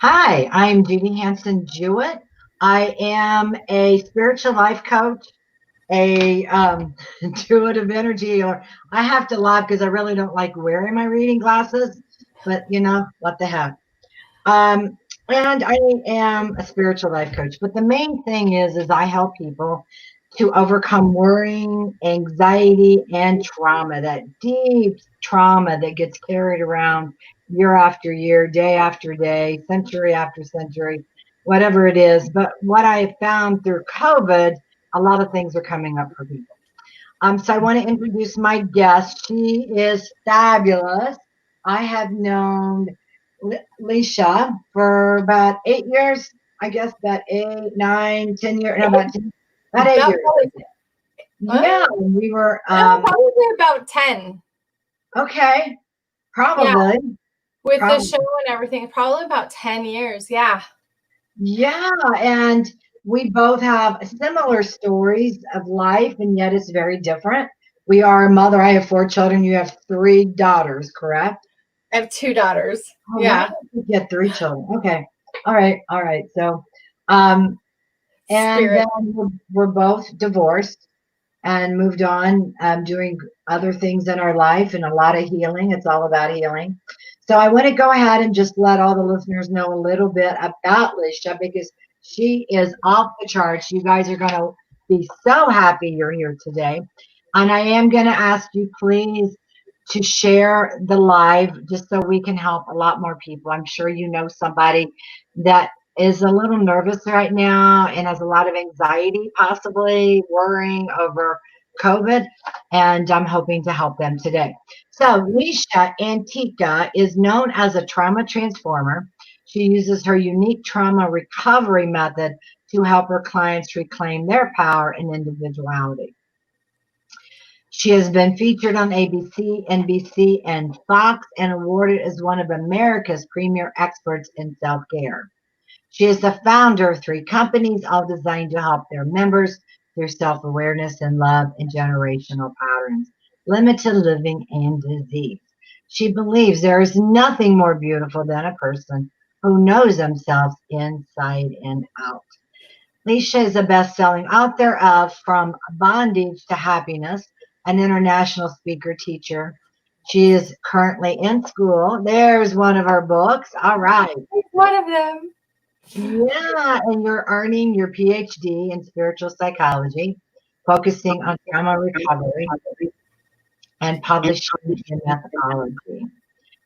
Hi, I'm Judy Hanson-Jewett. I am a spiritual life coach, a intuitive energy, or I have to laugh because I really don't like wearing my reading glasses, but what the heck. Um, and I am a spiritual life coach. But the main thing is I help people to overcome worrying, anxiety, and trauma, that deep trauma that gets carried around year after year, day after day, century after century, whatever it is. But what I found through COVID, a lot of things are coming up for people. So I want to introduce my guest. She is fabulous. I have known Leisha for about 8 years. I guess about 8, 9, 10 years. No, about 8 years. Yeah, we were probably about 10. Okay, probably. Yeah. With the show and everything, probably about 10 years. Yeah. Yeah, and we both have similar stories of life, and yet it's very different. We are a mother. I have 4 children. You have 3 daughters, correct? I have 2 daughters. Oh, yeah. You get 3 children. Okay. All right. So, and then we're both divorced and moved on, doing other things in our life and a lot of healing. It's all about healing. So I want to go ahead and just let all the listeners know a little bit about Lisha, because she is off the charts. You guys are going to be so happy you're here today. And I am going to ask you, please, to share the live just so we can help a lot more people. I'm sure you know somebody that is a little nervous right now and has a lot of anxiety, possibly worrying over COVID, and I'm hoping to help them today. So Leisha Antica is known as a trauma transformer. She uses her unique trauma recovery method to help her clients reclaim their power and individuality. She has been featured on ABC, NBC, and Fox, and awarded as one of America's premier experts in self-care. She is the founder of 3 companies, all designed to help their members through self-awareness and love and generational patterns, limited living, and disease. She believes there is nothing more beautiful than a person who knows themselves inside and out. Leisha is a best-selling author of From Bondage to Happiness, an international speaker teacher. She is currently in school. There's one of our books. All right. One of them. Yeah, and you're earning your PhD in spiritual psychology, focusing on trauma recovery and publishing in methodology.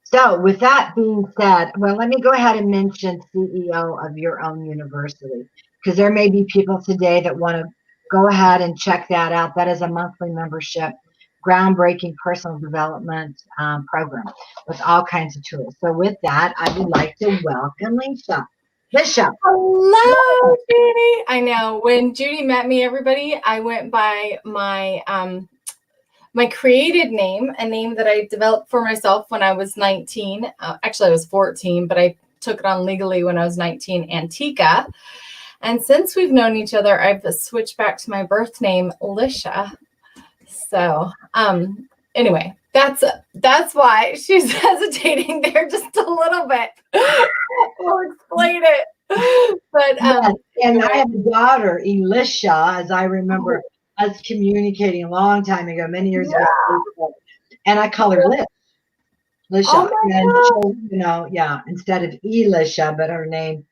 So, with that being said, well, let me go ahead and mention CEO of your own university, because there may be people today that want to go ahead and check that out. That is a monthly membership, groundbreaking personal development program with all kinds of tools. So, with that, I would like to welcome Leisha. Hello, Judy. I know when Judy met me, everybody, I went by my my created name, a name that I developed for myself when I was 19. Actually, I was 14, but I took it on legally when I was 19, Antica. And since we've known each other, I've switched back to my birth name, Lisha. So, anyway, that's why she's hesitating there just a little bit. I'll explain it. But and I have a daughter, Elisha, as I remember us communicating a long time ago, many years ago, and I call her Lish. Lisha, and instead of Elisha, but her name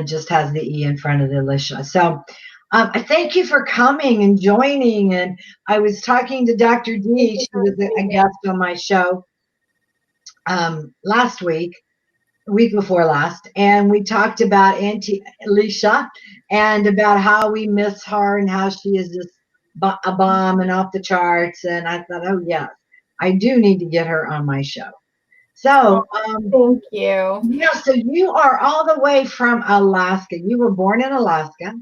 just has the E in front of the Lisha. So I thank you for coming and joining. And I was talking to Dr. D. She was a guest on my show last week, week before last, and we talked about Auntie Alicia and about how we miss her and how she is just a bomb and off the charts. And I thought, oh yes, I do need to get her on my show. So thank you. Yeah, so you are all the way from Alaska. You were born in Alaska?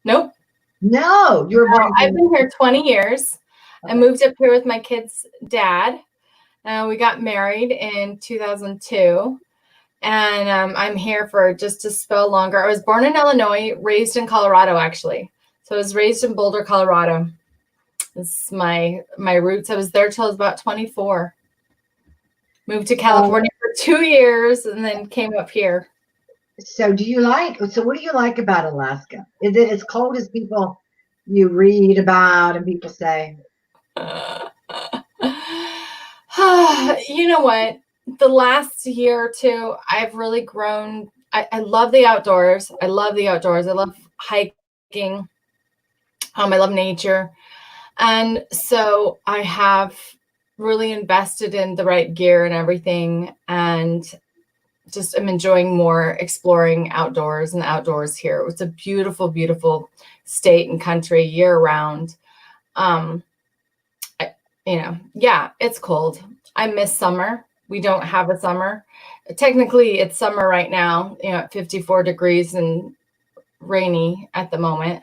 Nope. No, you were born. I've been here 20 years. Okay. I moved up here with my kid's dad. We got married in 2002. And I'm here for just a spell longer. I was born in Illinois, raised in Colorado, actually. So I was raised in Boulder, Colorado. This is my roots. I was there till I was about 24. Moved to California for for 2 years and then came up here. So what do you like about Alaska? Is it as cold as people you read about and people say? You know what? The last year or two, I've really grown. I love the outdoors. I love the outdoors. I love hiking. I love nature. And so I have really invested in the right gear and everything. And just am enjoying more exploring outdoors and the outdoors here. It's a beautiful, beautiful state and country year round. Um, yeah, it's cold. I miss summer. We don't have a summer. Technically, it's summer right now, at 54 degrees and rainy at the moment.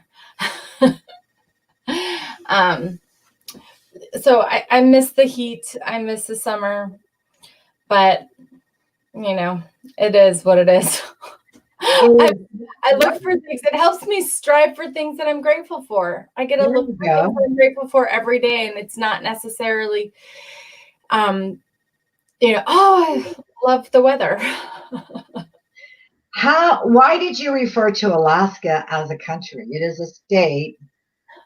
So I miss the heat. I miss the summer, but it is what it is. I look for things. It helps me strive for things that I'm grateful for. I get to look for things I'm grateful for every day, and it's not necessarily, oh, I love the weather. Why did you refer to Alaska as a country? It is a state,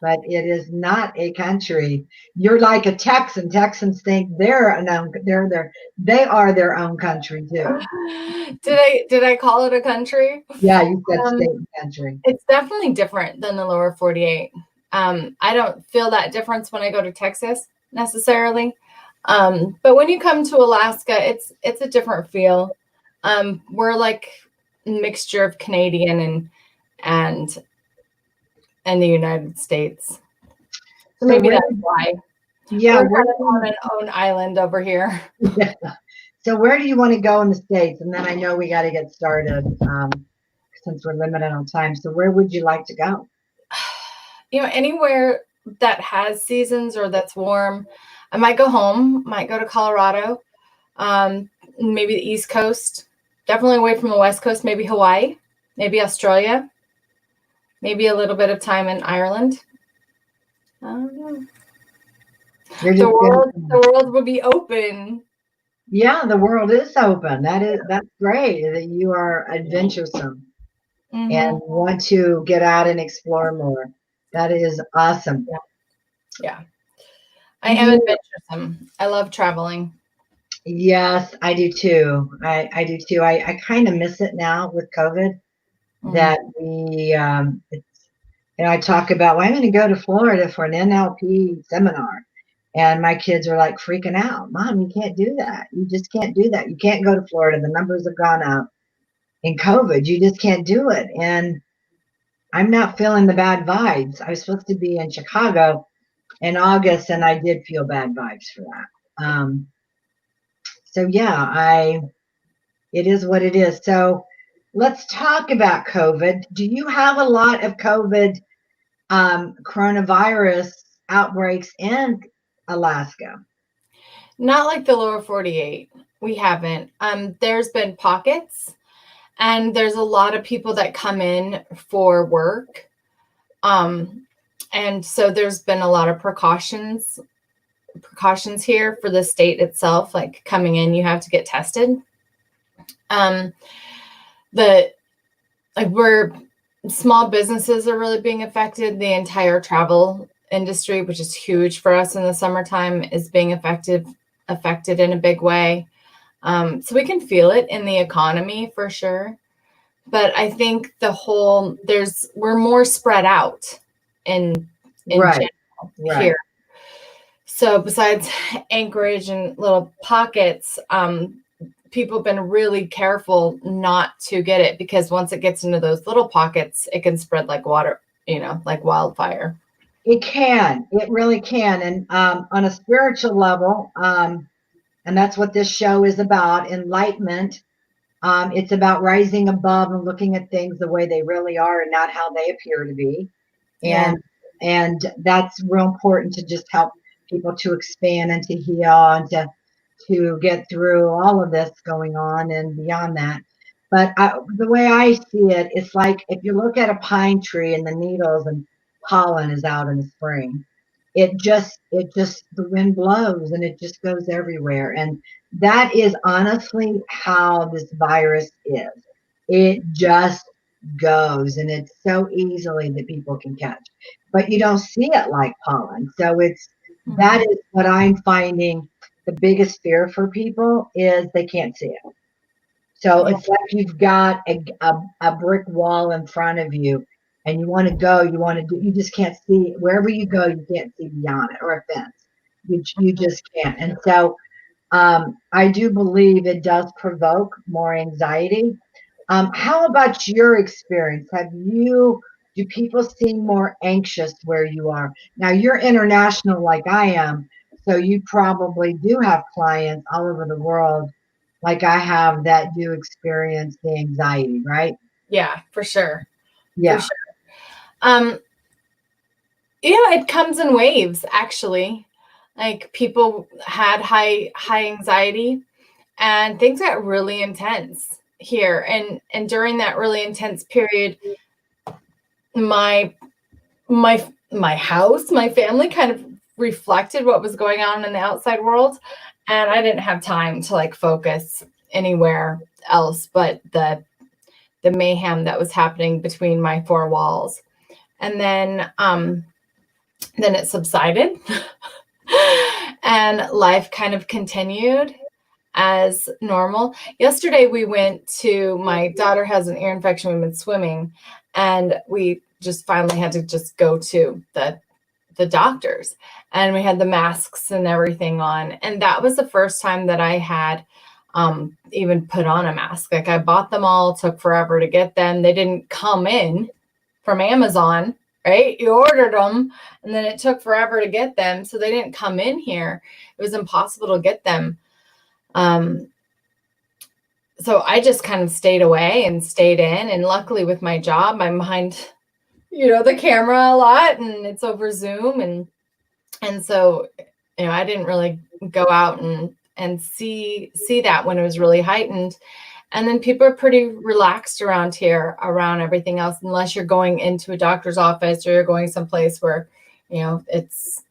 but it is not a country. You're like a Texan. Texans think they are their own country too. Did I call it a country? Yeah, you said state and country. It's definitely different than the lower 48. I don't feel that difference when I go to Texas necessarily. But when you come to Alaska, it's a different feel. We're like a mixture of Canadian and the United States. So maybe that's why. Yeah, we're on an own island over here. Yeah. So where do you want to go in the States? And then I know we got to get started since we're limited on time. So where would you like to go? Anywhere that has seasons or that's warm. I might go home, might go to Colorado, maybe the East Coast, definitely away from the West Coast, maybe Hawaii, maybe Australia, maybe a little bit of time in Ireland. I don't know. The world will be open. Yeah, the world is open. That's great that you are adventuresome and want to get out and explore more. That is awesome. Yeah. I am adventuresome. I love traveling. Yes, I do too. I do too. I kind of miss it now with COVID that I talk about, well, I'm going to go to Florida for an NLP seminar. And my kids are like freaking out. Mom, you can't do that. You just can't do that. You can't go to Florida. The numbers have gone up in COVID. You just can't do it. And I'm not feeling the bad vibes. I was supposed to be in Chicago in August, and I did feel bad vibes for that. So yeah, it is what it is. So let's talk about COVID. Do you have a lot of COVID coronavirus outbreaks in Alaska? Not like the lower 48. We haven't. There's been pockets, and there's a lot of people that come in for work. And so there's been a lot of precautions here for the state itself. Like coming in, you have to get tested. Where small businesses are really being affected. The entire travel industry, which is huge for us in the summertime, is being affected in a big way. So we can feel it in the economy for sure. But I think we're more spread out in general here. So besides Anchorage and little pockets, people have been really careful not to get it, because once it gets into those little pockets, it can spread like water, like wildfire. It can. It really can. And on a spiritual level, and that's what this show is about, enlightenment. It's about rising above and looking at things the way they really are and not how they appear to be. And that's real important to just help people to expand and to heal and to get through all of this going on and beyond that. But the way I see it, it's like if you look at a pine tree and the needles and pollen is out in the spring, it just the wind blows and it just goes everywhere. And that is honestly how this virus is. It just goes, and it's so easily that people can catch, but you don't see it like pollen. So that is what I'm finding the biggest fear for people is they can't see it. So Yeah. it's like you've got a brick wall in front of you and you want to go, you want to do, you just can't see wherever you go, you can't see beyond it, or a fence. You just can't. And so I do believe it does provoke more anxiety. How about your experience? Do people seem more anxious where you are? Now you're international like I am, so you probably do have clients all over the world like I have that do experience the anxiety, right? Yeah, for sure. For Yeah. sure. Um, yeah, it comes in waves, actually. Like people had high anxiety and things got really intense here. And during that really intense period, my my house, my family kind of reflected what was going on in the outside world. And I didn't have time to like focus anywhere else but the mayhem that was happening between my four walls. And then it subsided and life kind of continued as normal. Yesterday we went to, my daughter has an ear infection, we've been swimming, and we just finally had to just go to the doctors, and we had the masks and everything on, and that was the first time that I had even put on a mask. Like I bought them all, took forever to get them. They didn't come in from Amazon, right? You ordered them and then it took forever to get them, so they didn't come in here. It was impossible to get them. So I just kind of stayed away and stayed in. And luckily with my job, I'm behind, the camera a lot, and it's over Zoom. And so, I didn't really go out and see that when it was really heightened. And then people are pretty relaxed around here, around everything else, unless you're going into a doctor's office or you're going someplace where, it's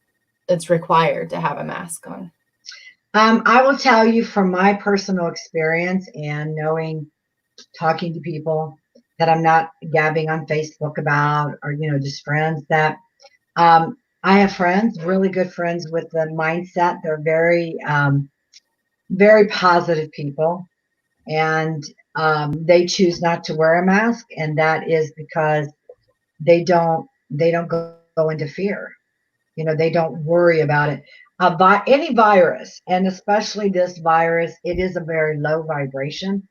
required to have a mask on. I will tell you from my personal experience and talking to people that I'm not gabbing on Facebook about, or, just friends that I have friends, really good friends with the mindset. They're very, very positive people, and they choose not to wear a mask, and that is because they don't go into fear. They don't worry about it. Any virus, and especially this virus, it is a very low vibration.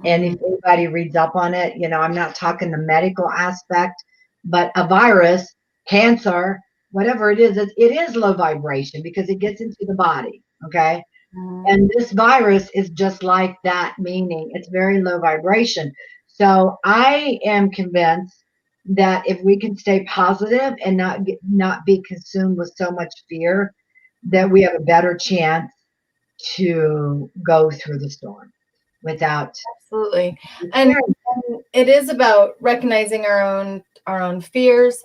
And if anybody reads up on it, I'm not talking the medical aspect, but a virus, cancer, whatever it is low vibration because it gets into the body. Okay. And this virus is just like that, meaning it's very low vibration. So I am convinced that if we can stay positive and not be consumed with so much fear, that we have a better chance to go through the storm without Absolutely. And it is about recognizing our own fears.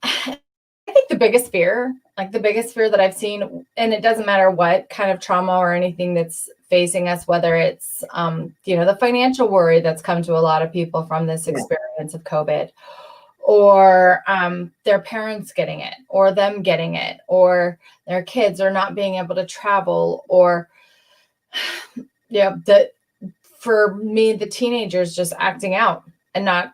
I think the biggest fear that I've seen, and it doesn't matter what kind of trauma or anything that's facing us, whether it's, the financial worry that's come to a lot of people from this experience of COVID, or their parents getting it, or them getting it, or their kids are not being able to travel, or, for me, the teenagers just acting out and not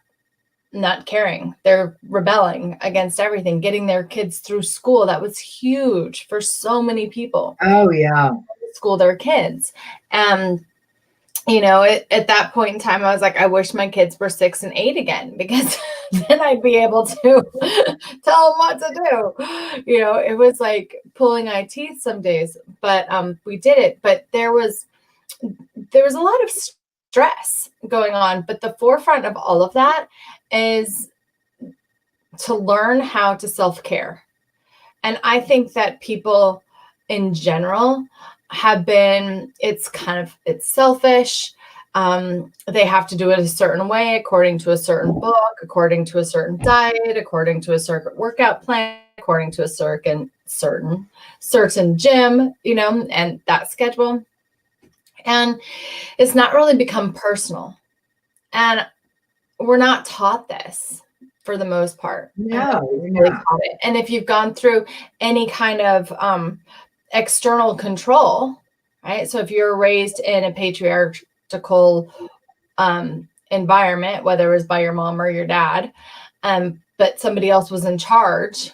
caring. They're rebelling against everything, getting their kids through school. That was huge for so many people. Oh yeah. School their kids. And, at that point in time, I was like, I wish my kids were 6 and 8 again, because then I'd be able to tell them what to do. It was like pulling eye teeth some days, but we did it. But there was a lot of stress going on. But the forefront of all of that is to learn how to self-care. And I think that people in general it's selfish. They have to do it a certain way, according to a certain book, according to a certain diet, according to a certain workout plan, according to a certain gym, and that schedule. And it's not really become personal. And we're not taught this for the most part. No, Nobody's you're really not. taught it. And if you've gone through any kind of external control, right? So if you're raised in a patriarchal environment, whether it was by your mom or your dad, but somebody else was in charge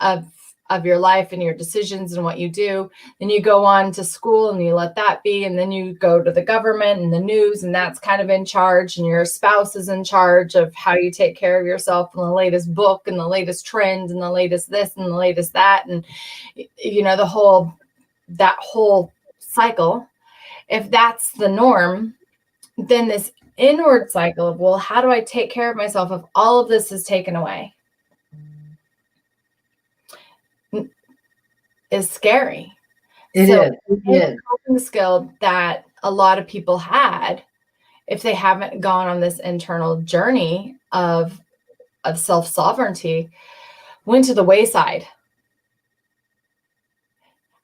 of your life and your decisions and what you do, then you go on to school and you let that be, and then you go to the government and the news, and that's kind of in charge, and your spouse is in charge of how you take care of yourself, and the latest book and the latest trend and the latest this and the latest that, and that whole cycle. If that's the norm, then this inward cycle of, well, how do I take care of myself if all of this is taken away, is scary. It So is. It any is. coping skill that a lot of people had, if they haven't gone on this internal journey of self-sovereignty, went to the wayside.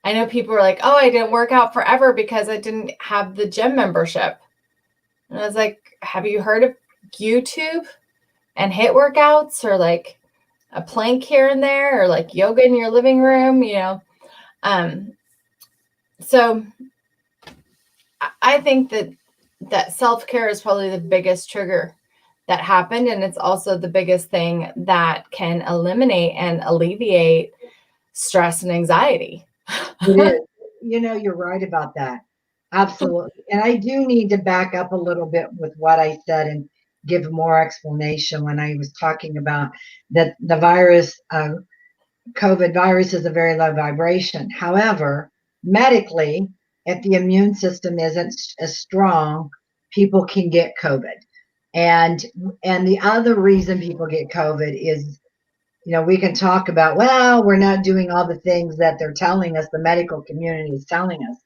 I know people are like, oh, I didn't work out forever because I didn't have the gym membership. And I was like, have you heard of YouTube and HIIT workouts, or like a plank here and there, or like yoga in your living room, So I think that self-care is probably the biggest trigger that happened. And it's also the biggest thing that can eliminate and alleviate stress and anxiety. It is. You're right about that. Absolutely. And I do need to back up a little bit with what I said and give more explanation when I was talking about that the virus, COVID virus is a very low vibration. However, medically, if the immune system isn't as strong, people can get COVID. And and the other reason people get COVID is, we can talk about, well, we're not doing all the things that they're telling us, the medical community is telling us.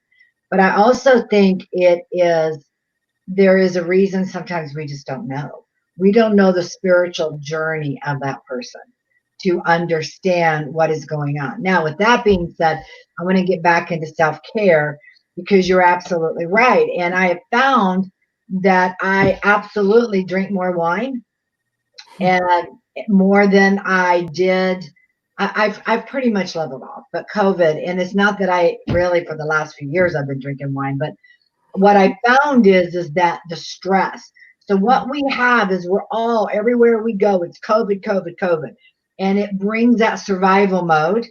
But I also think there is a reason sometimes we just don't know. We don't know the spiritual journey of that person to understand what is going on. Now, with that being said, I want to get back into self care because you're absolutely right. And I have found that I absolutely drink more wine and more than I did. I've pretty much leveled off, but COVID, and it's not that I really for the last few years I've been drinking wine, but what I found is that the stress. So what we have is we're all everywhere we go, it's COVID, COVID, COVID. And it brings that survival mode,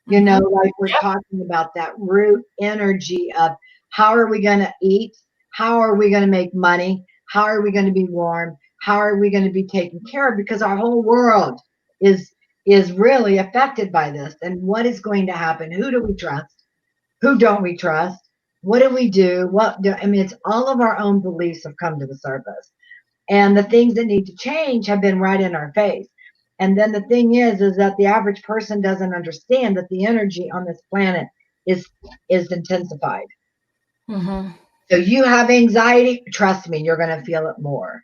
like we're Yep. talking about that root energy of how are we going to eat? How are we going to make money? How are we going to be warm? How are we going to be taken care of? Because our whole world is is really affected by this. And what is going to happen? Who do we trust? Who don't we trust? What do we do? It's all of our own beliefs have come to the surface. And the things that need to change have been right in our face. And then the thing is that the average person doesn't understand that the energy on this planet is intensified. Mm-hmm. So you have anxiety, trust me, you're going to feel it more.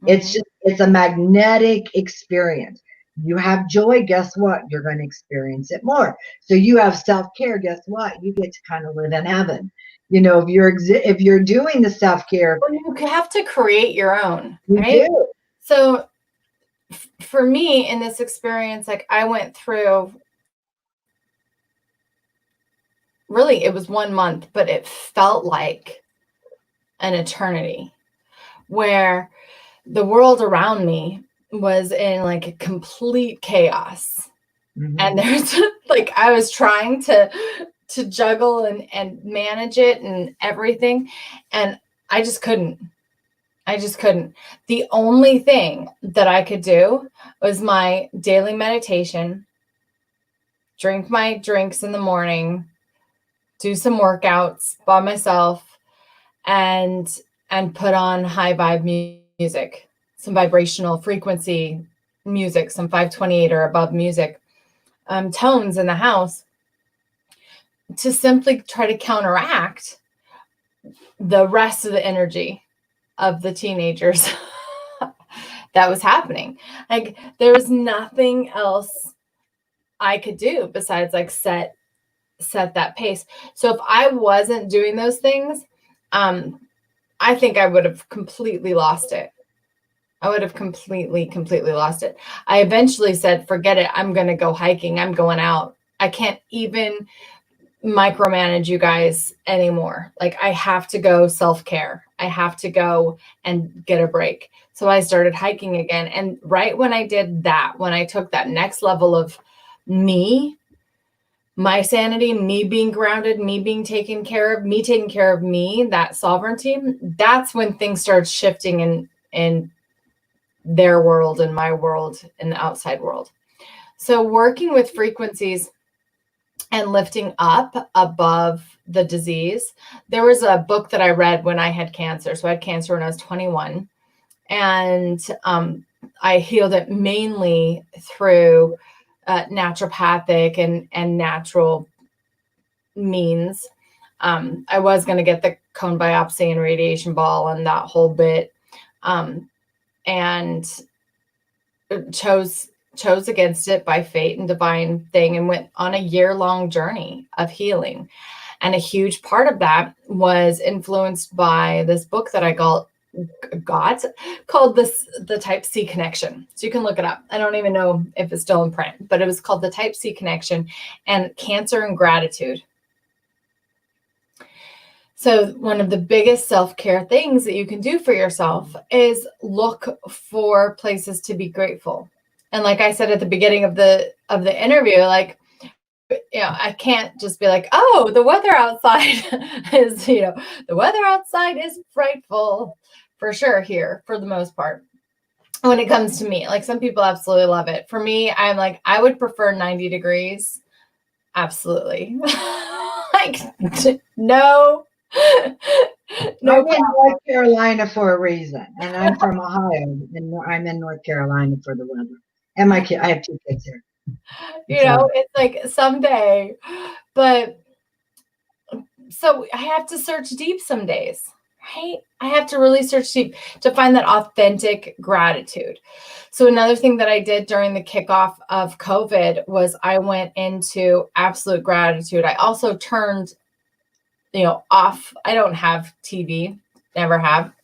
Mm-hmm. It's a magnetic experience. You have joy, guess what? You're going to experience it more. So you have self-care, guess what? You get to kind of live in heaven. If you're doing the self-care, Well, you have to create your own, you right? do. So for me in this experience, like I went through, really, it was 1 month, but it felt like an eternity, where the world around me was in like a complete chaos. Mhm. And there's like, I was trying to juggle and manage it and everything. And I just couldn't. The only thing that I could do was my daily meditation, drink my drinks in the morning, do some workouts by myself, and put on high vibe music, some vibrational frequency music, some 528 or above music, tones in the house, to simply try to counteract the rest of the energy of the teenagers that was happening. Like there was nothing else I could do besides like set that pace. So if I wasn't doing those things, I think I would have completely lost it. I would have completely lost it. I eventually said, forget it. I'm going to go hiking. I'm going out. I can't even micromanage you guys anymore. Like, I have to go self-care. I have to go and get a break. So I started hiking again. And right when I did that, when I took that next level of me, my sanity, me being grounded, me being taken care of, me taking care of me, that sovereignty, that's when things started shifting in their world and my world and the outside world. So working with frequencies and lifting up above the disease. There was a book that I read when I had cancer. So I had cancer when I was 21. And I healed it mainly through naturopathic and natural means. I was going to get the cone biopsy and radiation ball and that whole bit. And chose against it by fate and divine thing, and went on a year-long journey of healing. And a huge part of that was influenced by this book that I got called the Type C Connection. So you can look it up. I don't even know if it's still in print, but it was called the Type C Connection and Cancer and Gratitude. So one of the biggest self-care things that you can do for yourself is look for places to be grateful. And like I said at the beginning of the interview, like, I can't just be like, oh, the weather outside is, the weather outside is frightful for sure here for the most part. When it comes to me, like, some people absolutely love it. For me, I'm like, I would prefer 90 degrees. Absolutely. Like, no. No, I'm in North Carolina for a reason, and I'm from Ohio, and I'm in North Carolina for the weather. And my kid, I have 2 kids here. It's like someday, but so I have to search deep some days, right? I have to really search deep to find that authentic gratitude. So another thing that I did during the kickoff of COVID was I went into absolute gratitude. I also turned, off. I don't have TV, never have.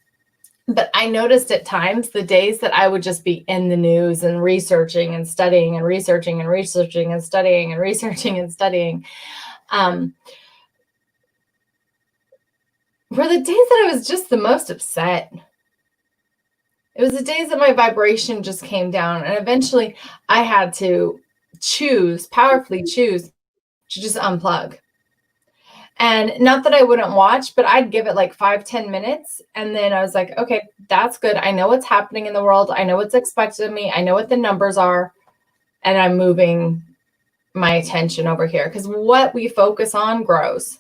But I noticed at times the days that I would just be in the news and researching and studying and researching and researching and studying and researching and studying, were the days that I was just the most upset. It was the days that my vibration just came down. And eventually I had to powerfully choose to just unplug. And not that I wouldn't watch, but I'd give it like 5-10 minutes. And then I was like, okay, that's good. I know what's happening in the world. I know what's expected of me. I know what the numbers are. And I'm moving my attention over here, because what we focus on grows.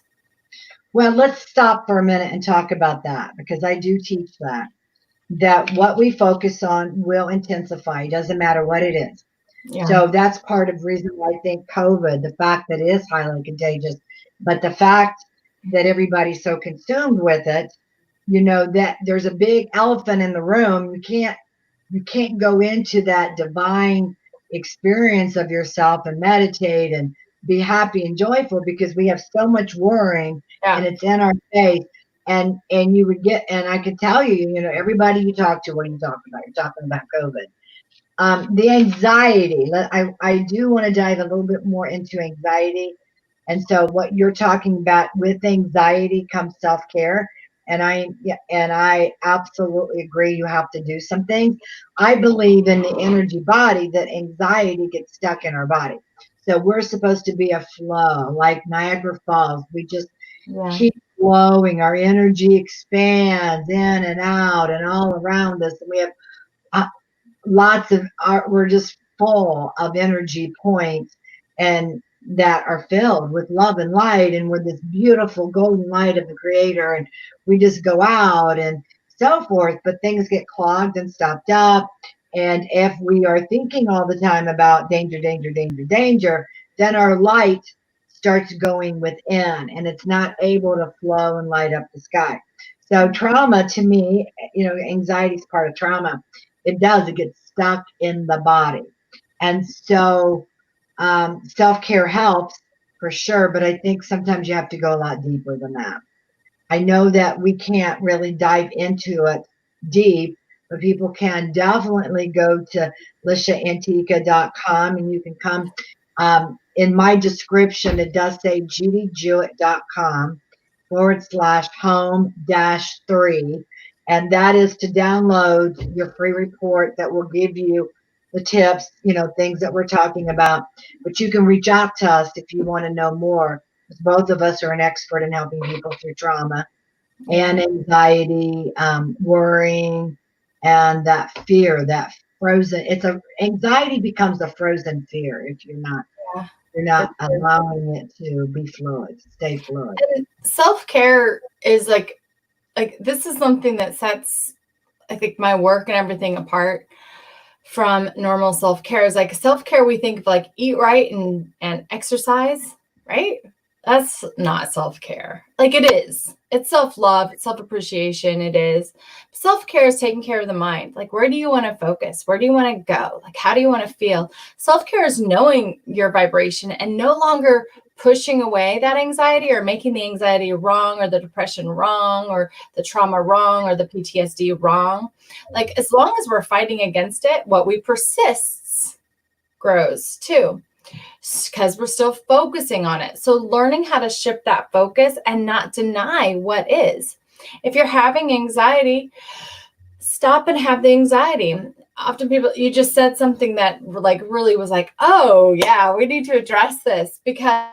Well, let's stop for a minute and talk about that, because I do teach that what we focus on will intensify. It doesn't matter what it is. Yeah. So that's part of the reason why I think COVID, the fact that it is highly contagious, but the fact that everybody's so consumed with it, that there's a big elephant in the room. You can't go into that divine experience of yourself and meditate and be happy and joyful, because we have so much worrying, and it's in our face. And you would get, and I can tell you, everybody you talk to, what are you talking about? You're talking about COVID. The anxiety, I do want to dive a little bit more into anxiety. And so what you're talking about, with anxiety comes self-care. And I absolutely agree. You have to do some things. I believe in the energy body, that anxiety gets stuck in our body. So we're supposed to be a flow, like Niagara Falls. We just keep flowing. Our energy expands in and out and all around us. And we have we're just full of energy points, and that are filled with love and light, and with this beautiful golden light of the creator, and we just go out and so forth. But things get clogged and stopped up, and if we are thinking all the time about danger, danger, danger, danger, then our light starts going within, and it's not able to flow and light up the sky. So trauma, to me, anxiety is part of trauma. It gets stuck in the body. And so self-care helps for sure, but I think sometimes you have to go a lot deeper than that. I know that we can't really dive into it deep, but people can definitely go to lishaantica.com, and you can come. In my description, it does say judyjewett.com/home-3. And that is to download your free report that will give you the tips, things that we're talking about. But you can reach out to us if you want to know more. Both of us are an expert in helping people through trauma and anxiety, worrying, and that fear, that frozen. Anxiety becomes a frozen fear if Yeah, you're for not sure. allowing it to be fluid, stay fluid. And self-care is like this is something that sets, I think, my work and everything apart from normal self-care. Is like self-care, we think of like eat right and exercise, right? That's not self-care. Like it is. It's self-love, it's self-appreciation, it is. Self-care is taking care of the mind. Like where do you want to focus? Where do you want to go? Like how do you want to feel? Self-care is knowing your vibration and no longer pushing away that anxiety or making the anxiety wrong or the depression wrong or the trauma wrong or the PTSD wrong. Like as long as we're fighting against it, what we persists grows too, because we're still focusing on it. So learning how to shift that focus and not deny what is. If you're having anxiety, stop and have the anxiety. Often people, you just said something that like really was like, oh yeah, we need to address this, because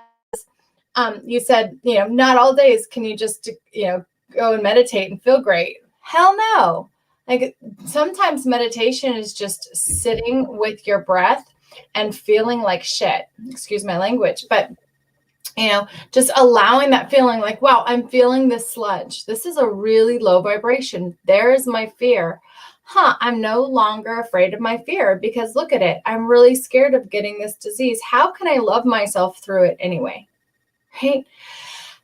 you said, not all days can you just, go and meditate and feel great. Hell no. Like sometimes meditation is just sitting with your breath and feeling like shit. Excuse my language, but just allowing that feeling like, wow, I'm feeling this sludge. This is a really low vibration. There is my fear. I'm no longer afraid of my fear because look at it. I'm really scared of getting this disease. How can I love myself through it anyway? Right?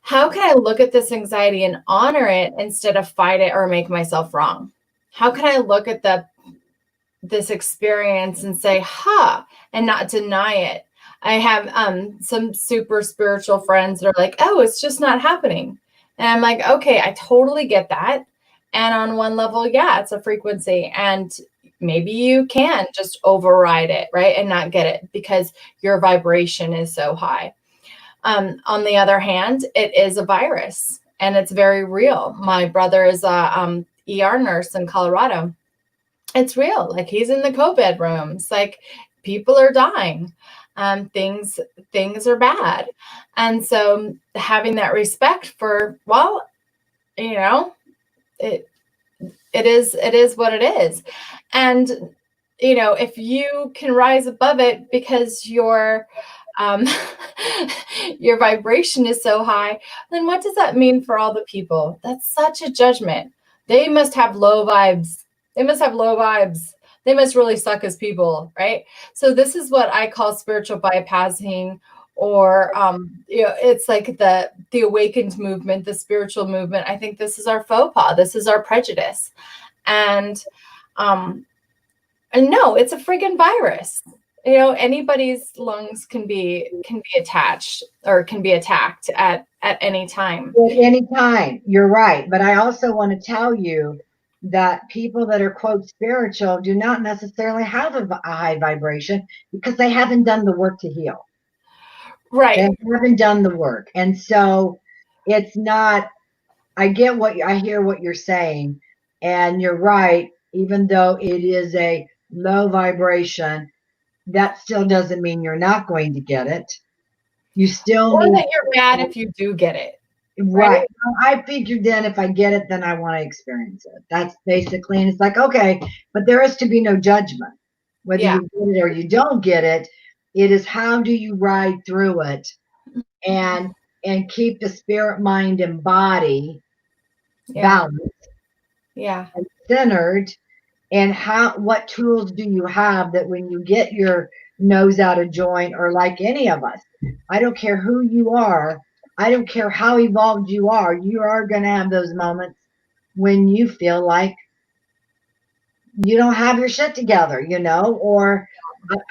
How can I look at this anxiety and honor it instead of fight it or make myself wrong? How can I look at this experience and say, and not deny it? I have some super spiritual friends that are like, oh, it's just not happening. And I'm like, okay, I totally get that. And on one level, yeah, it's a frequency. And maybe you can just override it, right? And not get it because your vibration is so high. On the other hand, it is a virus and it's very real. My brother is a ER nurse in Colorado. It's real. Like he's in the COVID rooms. Like people are dying. Things are bad. And so having that respect for, well, it it is what it is. And if you can rise above it because um, your vibration is so high, then what does that mean for all the people? That's such a judgment. They must have low vibes. They must have low vibes. They must really suck as people, right? So this is what I call spiritual bypassing, or it's like the awakened movement, the spiritual movement. I think this is our faux pas. This is our prejudice, and no, it's a friggin' virus. Anybody's lungs can be attached or can be attacked at any time. At any time, you're right. But I also want to tell you that people that are quote spiritual do not necessarily have a high vibration because they haven't done the work to heal. They Right. haven't done the work. And so it's not, I hear what you're saying. And you're right. Even though it is a low vibration, that still doesn't mean you're not going to get it. You still Or need, that you're mad if you do get it. Right. right. I figured then if I get it, then I want to experience it. That's basically, and it's like, okay, but there is to be no judgment. Whether Yeah. you get it or you don't get it, it is how do you ride through it and keep the spirit, mind, and body Yeah. balanced Yeah. and centered, and what tools do you have that when you get your nose out of joint, or like any of us, I don't care who you are, I don't care how evolved you are going to have those moments when you feel like you don't have your shit together, or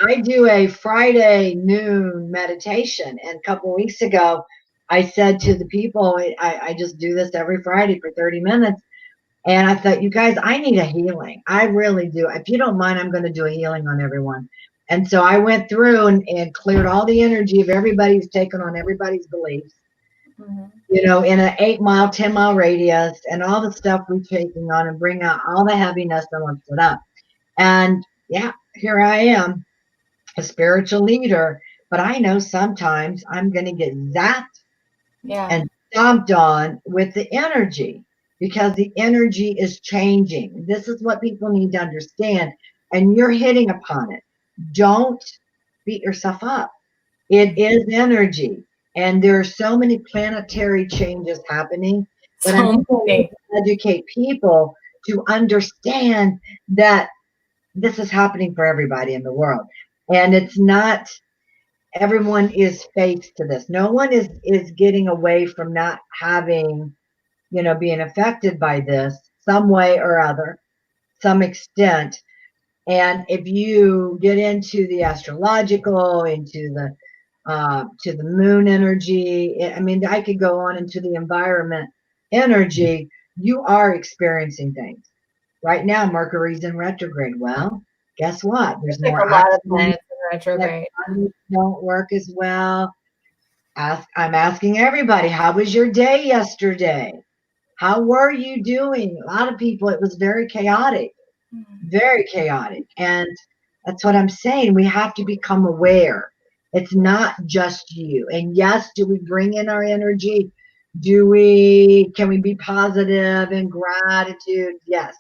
I do a Friday noon meditation, and a couple of weeks ago I said to the people, I just do this every Friday for 30 minutes. And I thought, you guys, I need a healing. I really do. If you don't mind, I'm going to do a healing on everyone. And so I went through and cleared all the energy of everybody who's taken on everybody's beliefs, in an 8-mile, 10-mile radius, and all the stuff we're taking on, and bring out all the heaviness and lift it up. And yeah, here I am, a spiritual leader. But I know sometimes I'm going to get zapped and stomped on with the energy, because the energy is changing. This is what people need to understand. And you're hitting upon it. Don't beat yourself up. It is energy. And there are so many planetary changes happening that I'm trying to educate people to understand that this is happening for everybody in the world. And it's not everyone is faced to this. No one is getting away from not having, being affected by this some way or other, some extent. And if you get into the astrological, into the to the moon energy, I mean, I could go on into the environment energy. You are experiencing things right now. Mercury's in retrograde. Well, guess what? There's like more a lot of accidents. planets in retrograde. Don't work as well. I'm asking everybody, how was your day yesterday? How were you doing? A lot of people, it was very chaotic, very chaotic. And that's what I'm saying. We have to become aware. It's not just you. And yes, do we bring in our energy? Can we be positive and gratitude? Yes.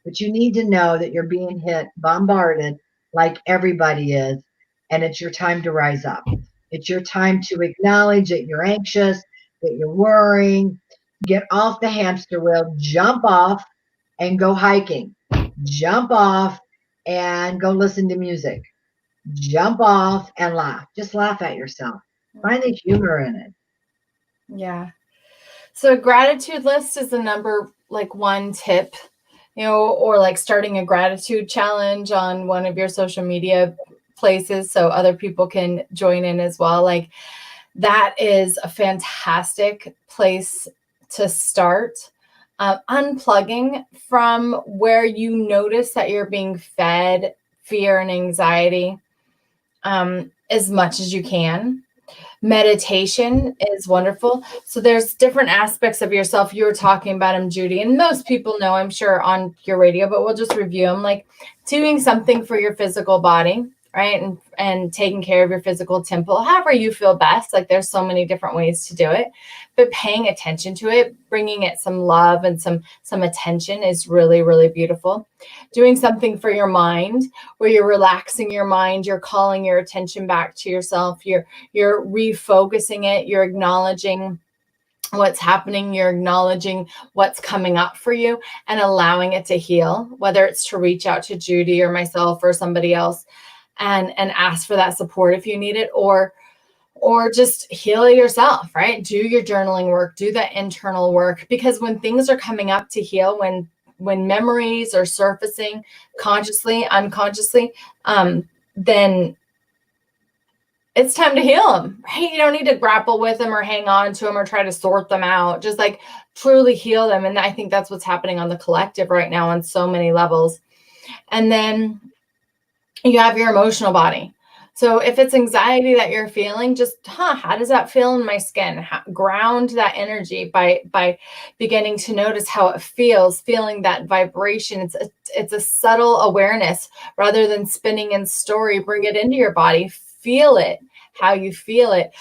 But you need to know that you're being hit, bombarded like everybody is. And it's your time to rise up. It's your time to acknowledge that you're anxious, that you're worrying. Get off the hamster wheel, jump off and go hiking. Jump off and go listen to music. Jump off and laugh. Just laugh at yourself. Find the humor in it. Yeah. So a gratitude list is the number one tip, or like starting a gratitude challenge on one of your social media places so other people can join in as well. Like that is a fantastic place to start. Unplugging from where you notice that you're being fed fear and anxiety as much as you can. Meditation is wonderful. So there's different aspects of yourself. You were talking about them, Judy, and most people know, I'm sure, on your radio, but we'll just review them. Like doing something for your physical body, right? And taking care of your physical temple, however you feel best. Like there's so many different ways to do it, but paying attention to it, bringing it some love and some attention is really, really beautiful. Doing something for your mind where you're relaxing your mind, you're calling your attention back to yourself, you're refocusing it, you're acknowledging what's happening, you're acknowledging what's coming up for you and allowing it to heal, whether it's to reach out to Judy or myself or somebody else and ask for that support if you need it, or just heal yourself, right? Do your journaling work, do that internal work, because when things are coming up to heal, when memories are surfacing consciously, unconsciously, then it's time to heal them, right? You don't need to grapple with them or hang on to them or try to sort them out. Just like truly heal them. And I think that's what's happening on the collective right now on so many levels. And then you have your emotional body. So if it's anxiety that you're feeling, just, how does that feel in my skin? Ground that energy by beginning to notice how it feels, feeling that vibration. It's a subtle awareness rather than spinning in story. Bring it into your body, feel it, how you feel it.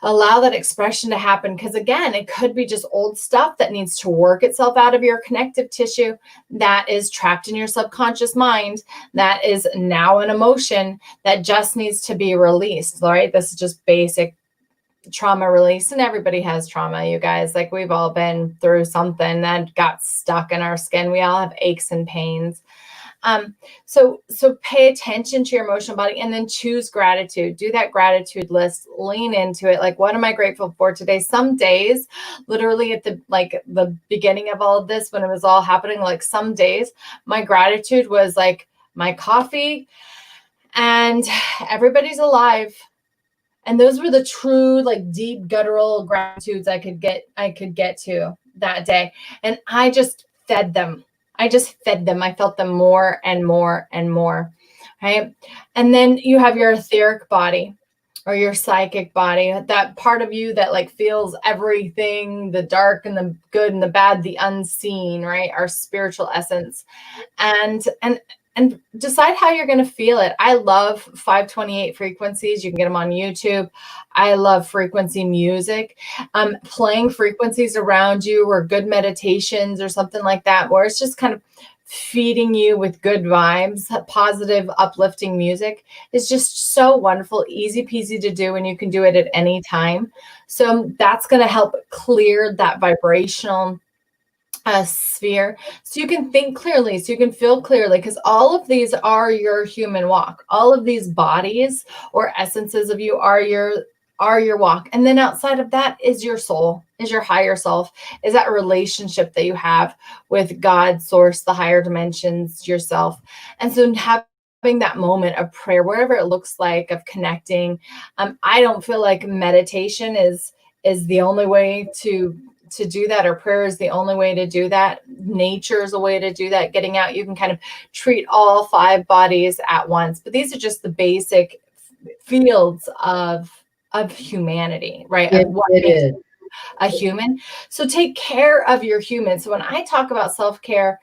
Allow that expression to happen. Because again, it could be just old stuff that needs to work itself out of your connective tissue that is trapped in your subconscious mind. That is now an emotion that just needs to be released, right? This is just basic trauma release. And everybody has trauma, you guys. Like we've all been through something that got stuck in our skin. We all have aches and pains. So pay attention to your emotional body and then choose gratitude. Do that gratitude list, lean into it. Like, what am I grateful for today? Some days, literally at the beginning of all of this, when it was all happening, like some days, my gratitude was like my coffee and everybody's alive And those were the true, like, deep guttural gratitudes I could get to that day. And I just fed them. I felt them more and more and more. Right. And then you have your etheric body or your psychic body, that part of you that like feels everything, the dark and the good and the bad, the unseen, right? Our spiritual essence. And decide how you're going to feel it. I love 528 frequencies. You can get them on YouTube. I love frequency music. Playing frequencies around you or good meditations or something like that, where it's just kind of feeding you with good vibes, positive, uplifting music is just so wonderful, easy peasy to do, and you can do it at any time. So that's going to help clear that vibrational sphere, so you can think clearly, so you can feel clearly, because all of these are your human walk. All of these bodies or essences of you are your walk. And then outside of that is your soul, is your higher self, is that relationship that you have with God, source, the higher dimensions, yourself. And so having that moment of prayer, wherever it looks like, of connecting. I don't feel like meditation is the only way to do that, or prayer is the only way to do that. Nature is a way to do that. Getting out, you can kind of treat all 5 bodies at once. But these are just the basic fields of humanity, right? Of what makes is a human. So take care of your human. So when I talk about self-care,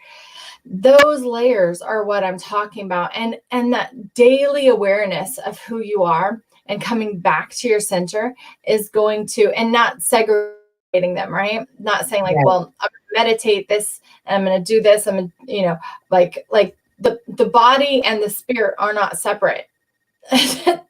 those layers are what I'm talking about. And that daily awareness of who you are and coming back to your center is going to, and not segregating them, right? Not saying like, right. well, I'm gonna meditate this and I'm going to do this. I'm gonna, like the body and the spirit are not separate.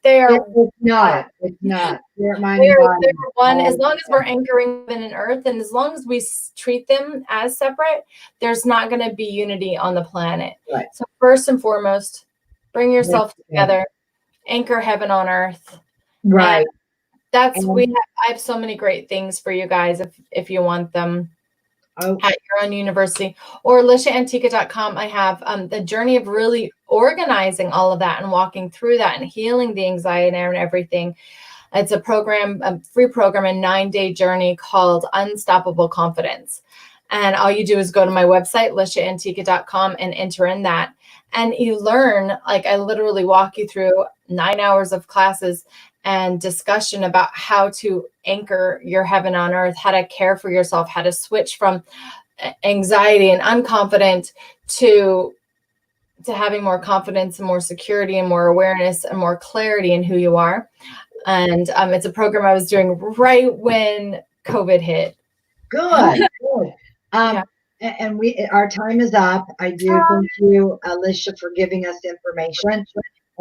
They are It's one. not. It's not. Spirit, mind, and They're body. one. As All long as we're anchoring heaven and earth, and as long as we treat them as separate, there's not going to be unity on the planet. right. So first and foremost, bring yourself Yeah. together, anchor heaven on earth, and Right. that's And, I have so many great things for you guys if you want them oh, at your own university or lishaantica.com. I have the journey of really organizing all of that and walking through that and healing the anxiety and everything. It's a program, a free program, a 9-day journey called Unstoppable Confidence. And all you do is go to my website, lishaantica.com, and enter in that. And you learn, like, I literally walk you through 9 hours of classes and discussion about how to anchor your heaven on earth, how to care for yourself, how to switch from anxiety and unconfident to having more confidence and more security and more awareness and more clarity in who you are. And it's a program I was doing right when COVID hit. good. Good. Yeah. And our time is up. I do thank you, Alicia, for giving us information.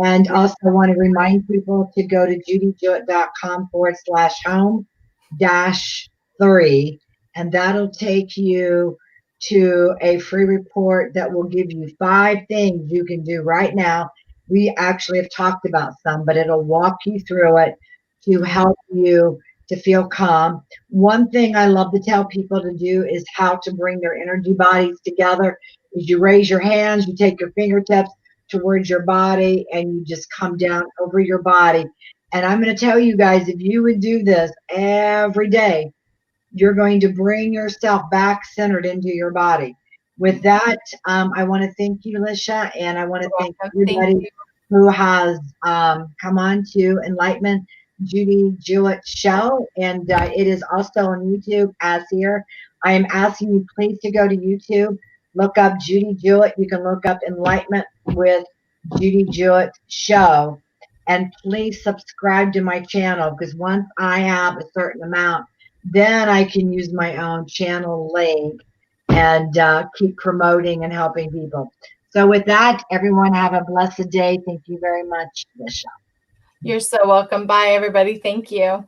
And also want to remind people to go to judyjewett.com/home-3, and that'll take you to a free report that will give you 5 things you can do right now. We actually have talked about some, but it'll walk you through it to help you to feel calm. One thing I love to tell people to do is how to bring their energy bodies together. Is you raise your hands, you take your fingertips towards your body, and you just come down over your body. And I'm going to tell you guys, if you would do this every day, you're going to bring yourself back centered into your body. With that, I want to thank you, Lisha, and I want to thank everybody who has come on to Enlightenment Judy Jewett Show, and it is also on YouTube as here. I am asking you please to go to YouTube, look up Judy Jewett. You can look up Enlightenment with Judy Jewett Show, and please subscribe to my channel, because once I have a certain amount, then I can use my own channel link and keep promoting and helping people. So with that, everyone have a blessed day. Thank you very much, Lisha. You're so welcome. Bye, everybody. Thank you.